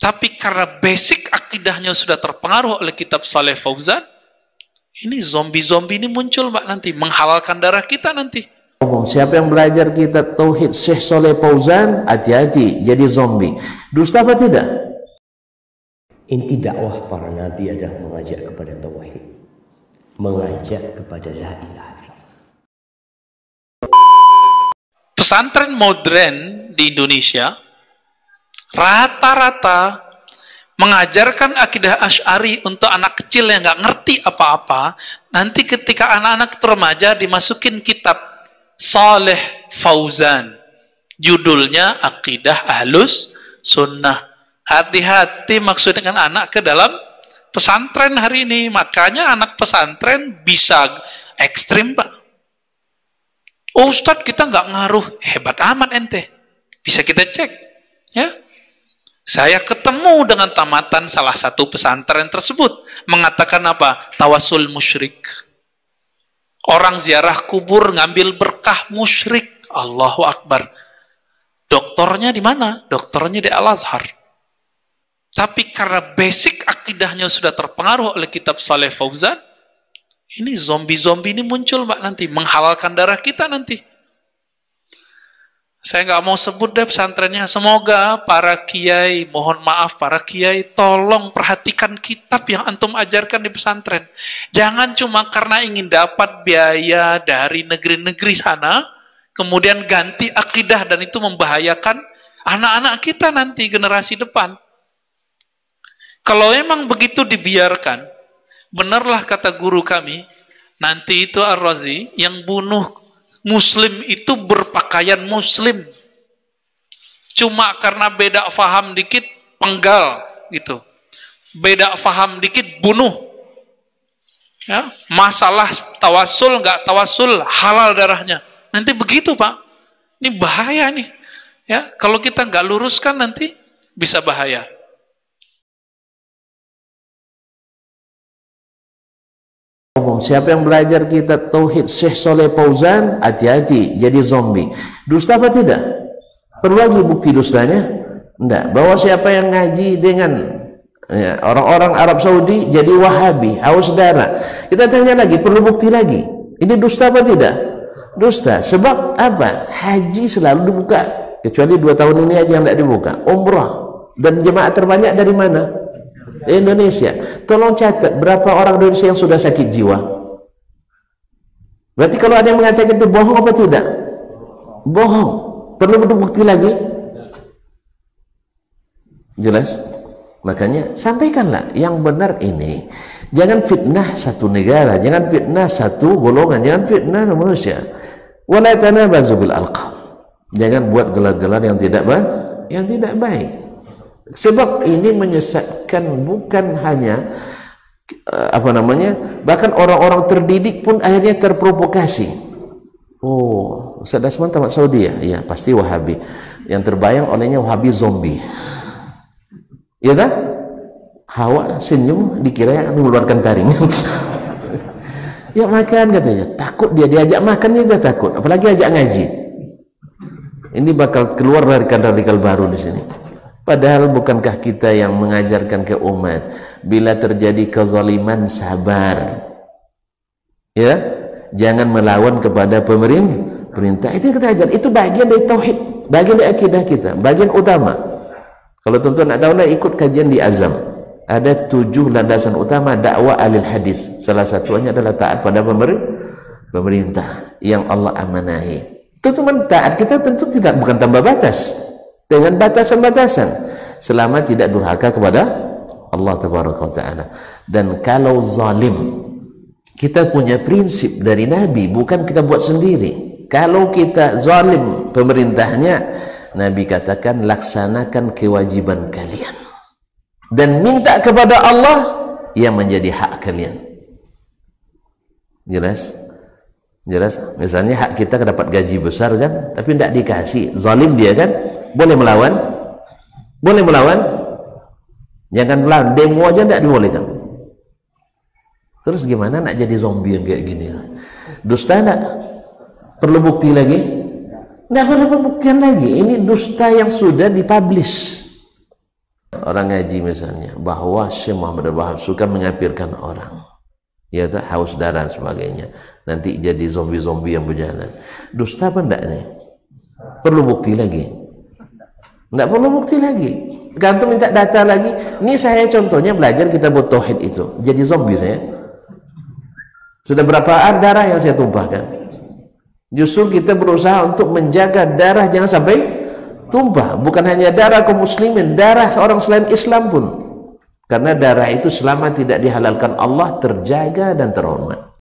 Tapi karena basic akidahnya sudah terpengaruh oleh kitab Saleh Fauzan, ini zombie-zombie ini muncul Pak nanti, menghalalkan darah kita nanti. Siapa yang belajar kitab Tauhid Syekh Saleh Fauzan, hati-hati jadi zombie. Dusta apa tidak? Inti dakwah para nabi adalah mengajak kepada tauhid, mengajak kepada la ilaha illallah. Pesantren modern di Indonesia rata-rata mengajarkan akidah Asy'ari untuk anak kecil yang nggak ngerti apa-apa. Nanti ketika anak-anak remaja dimasukin kitab Saleh Fauzan, judulnya Akidah Ahlus Sunnah. Hati-hati maksud dengan anak ke dalam pesantren hari ini. Makanya anak pesantren bisa ekstrim Pak. Oh Ustadz, kita nggak ngaruh. Hebat amat ente. Bisa kita cek ya. Saya ketemu dengan tamatan salah satu pesantren tersebut. Mengatakan apa? Tawasul musyrik. Orang ziarah kubur ngambil berkah musyrik. Allahu Akbar. Doktornya di mana? Doktornya di Al-Azhar. Tapi karena basic akidahnya sudah terpengaruh oleh kitab Saleh Fauzan, ini zombie-zombie ini muncul Mbak nanti, menghalalkan darah kita nanti. Saya nggak mau sebut deh pesantrennya. Semoga para kiai, mohon maaf para kiai, tolong perhatikan kitab yang antum ajarkan di pesantren. Jangan cuma karena ingin dapat biaya dari negeri-negeri sana, kemudian ganti akidah dan itu membahayakan anak-anak kita nanti, generasi depan. Kalau memang begitu dibiarkan, benarlah kata guru kami, nanti itu Ar-Razi yang bunuh Muslim itu berpakaian Muslim. Cuma karena beda faham dikit, penggal gitu. Beda faham dikit, bunuh. Ya, masalah tawasul nggak tawasul, halal darahnya. Nanti begitu Pak. Ini bahaya nih. Ya, kalau kita nggak luruskan nanti bisa bahaya. Siapa yang belajar kitab Tauhid Syekh Saleh Fauzan, hati-hati jadi zombie. Dusta apa tidak? Perlu lagi bukti dustanya? Enggak. Bahwa siapa yang ngaji dengan orang-orang Arab Saudi jadi Wahabi, haus darah. Kita tanya lagi, perlu bukti lagi. Ini dusta apa tidak? Dusta. Sebab apa? Haji selalu dibuka. Kecuali 2 tahun ini aja yang tidak dibuka. Umrah. Dan jemaah terbanyak dari mana? Indonesia. Tolong catat berapa orang Indonesia yang sudah sakit jiwa. Berarti kalau ada yang mengatakan itu bohong apa tidak? Bohong. Perlu bukti lagi? Jelas? Makanya sampaikanlah yang benar ini. Jangan fitnah satu negara, jangan fitnah satu golongan, jangan fitnah manusia. Wala tanabazu bil alqab. Jangan buat gelar-gelar yang tidak baik. Sebab ini menyesatkan bukan hanya bahkan orang-orang terdidik pun akhirnya terprovokasi. Oh, Ustaz Dasman tamat Saudi ya? Iya, pasti Wahabi. Yang terbayang olehnya Wahabi zombie. Iya kan? Hawa senyum dikira mengeluarkan taring. Ya makan katanya. Takut dia diajak makan dia takut, apalagi ajak ngaji. Ini bakal keluar radikal-radikal baru di sini. Padahal bukankah kita yang mengajarkan ke umat, bila terjadi kezaliman sabar, ya, jangan melawan kepada pemerintah. Itu kita ajar. Itu bagian dari tauhid, bagian dari akidah kita, bagian utama. Kalau tuan-tuan nak tahu, ikut kajian di Azam. Ada 7 landasan utama dakwah alil hadis. Salah satunya adalah taat pada pemerintah yang Allah amanahi. Itu cuma taat kita tentu tidak, bukan tambah batas. Dengan batasan-batasan selama tidak durhaka kepada Allah Tabaraka wa Ta'ala. Dan kalau zalim, kita punya prinsip dari Nabi, bukan kita buat sendiri. Kalau kita zalim pemerintahnya, Nabi katakan laksanakan kewajiban kalian dan minta kepada Allah yang menjadi hak kalian. Jelas? Jelas? Misalnya hak kita dapat gaji besar kan, tapi tidak dikasih, zalim dia kan. Boleh melawan? Boleh melawan? Jangan melawan, demo aja tidak dibolehkan. Terus gimana nak jadi zombie yang kayak gini? Dusta enggak? Perlu bukti lagi? Tidak perlu pembuktian lagi. Ini dusta yang sudah dipublish. orang ngaji misalnya bahwa Syekh Muhammad Wahab suka mengapirkan orang, ya tak, haus darah dan sebagainya, nanti jadi zombie-zombie yang berjalan. Dusta apa enggak nih? Perlu bukti lagi? Enggak perlu bukti lagi. Gantung minta data lagi. Ini saya contohnya belajar kitab tauhid itu, jadi zombie saya. Sudah berapa darah yang saya tumpahkan? Justru kita berusaha untuk menjaga darah jangan sampai tumpah. Bukan hanya darah kaum muslimin, darah seorang selain Islam pun. Karena darah itu selama tidak dihalalkan Allah terjaga dan terhormat.